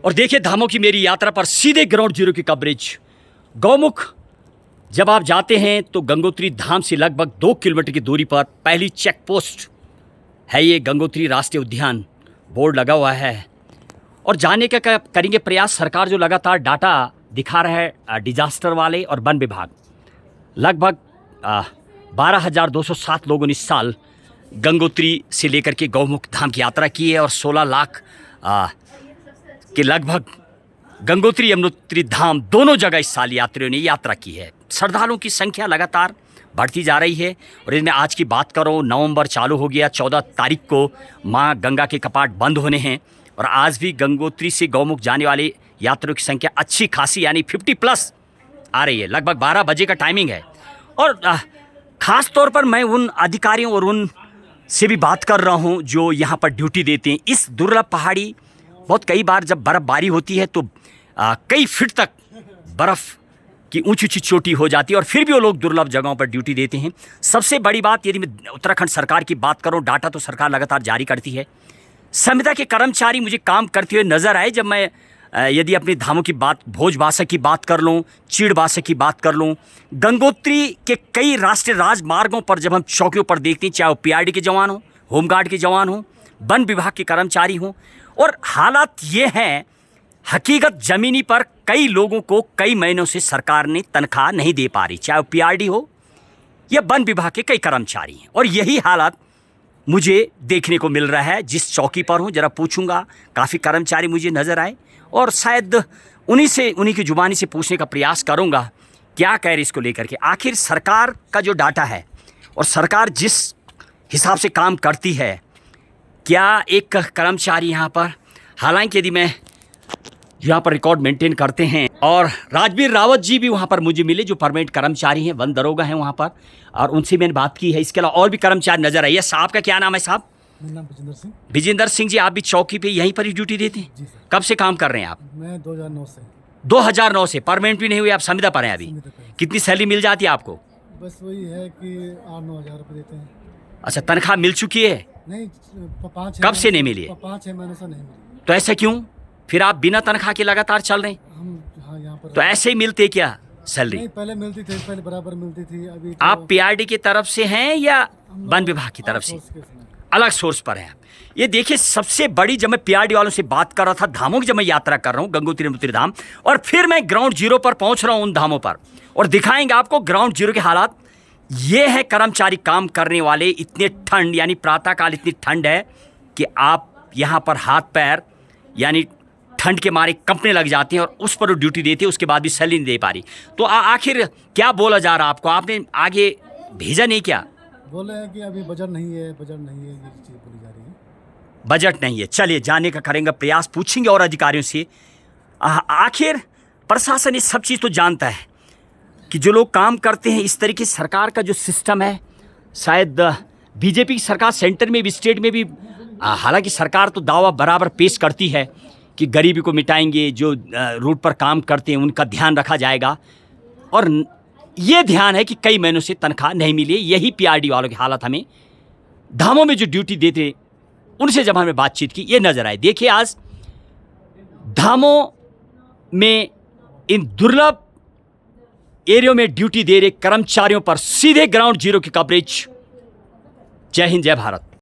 और देखिए धामों की मेरी यात्रा पर सीधे ग्राउंड जीरो की कवरेज। गौमुख जब आप जाते हैं तो गंगोत्री धाम से लगभग 2 किलोमीटर की दूरी पर पहली चेक पोस्ट है ये गंगोत्री राष्ट्रीय उद्यान, बोर्ड लगा हुआ है। और जाने का करेंगे प्रयास। सरकार जो लगातार डाटा दिखा रहा है डिजास्टर वाले और वन विभाग, लगभग 12,207 लोगों ने इस साल गंगोत्री से लेकर के गौमुख धाम की यात्रा की है और 16 लाख के लगभग गंगोत्री यमुनोत्री धाम दोनों जगह इस साल यात्रियों ने यात्रा की है। श्रद्धालुओं की संख्या लगातार बढ़ती जा रही है और इसमें आज की बात करो, नवंबर चालू हो गया, 14 तारीख को मां गंगा के कपाट बंद होने हैं और आज भी गंगोत्री से गौमुख जाने वाले यात्रियों की संख्या अच्छी खासी यानी 50+ आ रही है। लगभग 12 बजे का टाइमिंग है और ख़ास तौर पर मैं उन अधिकारियों और उन से भी बात कर रहा हूं जो यहाँ पर ड्यूटी देते हैं। इस दुर्लभ पहाड़ी बहुत कई बार जब बर्फ़बारी होती है तो कई फीट तक बर्फ़ की ऊंची ऊंची चोटी हो जाती है और फिर भी वो लोग दुर्लभ जगहों पर ड्यूटी देते हैं। सबसे बड़ी बात, यदि मैं उत्तराखंड सरकार की बात करूं, डाटा तो सरकार लगातार जारी करती है। संविदा के कर्मचारी मुझे काम करते हुए नजर आए जब मैं यदि अपनी धामों की बात, भोजबासा की बात कर लूँ, चीड़बासा की बात कर लूँ, गंगोत्री के कई राष्ट्रीय राजमार्गों पर जब हम चौकियों पर देखते हैं, चाहे वो पीआरडी के जवान हों, होमगार्ड के जवान हों, वन विभाग के कर्मचारी हों, और हालात ये हैं हकीकत ज़मीनी पर कई लोगों को कई महीनों से सरकार ने तनख्वाह नहीं दे पा रही, चाहे वो पीआरडी हो या वन विभाग के कई कर्मचारी हैं। और यही हालात मुझे देखने को मिल रहा है। जिस चौकी पर हूँ जरा पूछूंगा, काफ़ी कर्मचारी मुझे नज़र आए और शायद उन्हीं की जुबानी से पूछने का प्रयास करूंगा क्या कह रहे इसको लेकर के। आखिर सरकार का जो डाटा है और सरकार जिस हिसाब से काम करती है, क्या एक कर्मचारी यहाँ पर, हालांकि यदि मैं यहाँ पर रिकॉर्ड मेंटेन करते हैं, और राजवीर रावत जी भी वहाँ पर मुझे मिले जो परमानेंट कर्मचारी हैं, वन दरोगा हैं वहाँ पर, और उनसे मैंने बात की है। इसके अलावा और भी कर्मचारी नजर आइए। साहब का क्या नाम है साहब? मेरा नाम विजेंद्र सिंह। विजेंद्र सिंह जी, आप भी चौकी पे यहीं पर ही ड्यूटी देते हैं? जी सर। कब से काम कर रहे हैं आप? मैं 2009 से। 2009 से परमानेंट भी नहीं हुई, आप संविदा पर हैं अभी? कितनी सैलरी मिल जाती है आपको? बस वही है कि 8-9 हज़ार रुपये देते हैं। अच्छा, तनख्वाह मिल चुकी है? नहीं, 5 कब से नहीं मिली है? 5-6 महीनों से नहीं मिली। तो ऐसा क्यों? फिर आप बिना तनख्वाह के लगातार चल रहे हैं? हाँ, यहाँ पर तो ऐसे ही मिलते क्या सैलरी? नहीं, पहले मिलती थी, पहले बराबर मिलती थी। अभी तो आप पीआरडी की तरफ से हैं या वन विभाग की तरफ से? अलग सोर्स पर हैं। ये देखिए, सबसे बड़ी, जब मैं पीआरडी वालों से बात कर रहा था, धामों की जब मैं यात्रा कर रहा हूँ, गंगोत्री यमुनोत्री धाम, और फिर मैं ग्राउंड जीरो पर पहुंच रहा हूँ उन धामों पर, और दिखाएंगे आपको ग्राउंड जीरो के हालात। ये है कर्मचारी काम करने वाले, इतने ठंड यानी प्रातःकाल इतनी ठंड है कि आप यहाँ पर हाथ पैर यानी ठंड के मारे कंपने लग जाते हैं और उस पर वो ड्यूटी देते हैं, उसके बाद भी सैलरी नहीं दे पा रही। तो आखिर क्या बोला जा रहा आपको? आपने आगे भेजा नहीं क्या? बोले हैं कि अभी बजट नहीं है, बजट नहीं है, ये चीज़ बोली जा रही है। बजट नहीं है। चलिए जाने का करेंगे प्रयास, पूछेंगे और अधिकारियों से। आखिर प्रशासन ये सब चीज़ तो जानता है कि जो लोग काम करते हैं, इस तरीके सरकार का जो सिस्टम है, शायद बीजेपी की सरकार सेंटर में भी, स्टेट में भी, हालांकि सरकार तो दावा बराबर पेश करती है कि गरीबी को मिटाएंगे, जो रूट पर काम करते हैं उनका ध्यान रखा जाएगा, और ये ध्यान है कि कई महीनों से तनख्वाह नहीं मिली। यही पीआरडी वालों की हालत हमें धामों में जो ड्यूटी देते उनसे जब हमें बातचीत की, ये नजर आए। देखिए, आज धामों में इन दुर्लभ एरियो में ड्यूटी दे रहे कर्मचारियों पर सीधे ग्राउंड जीरो की कवरेज। जय हिंद, जय भारत।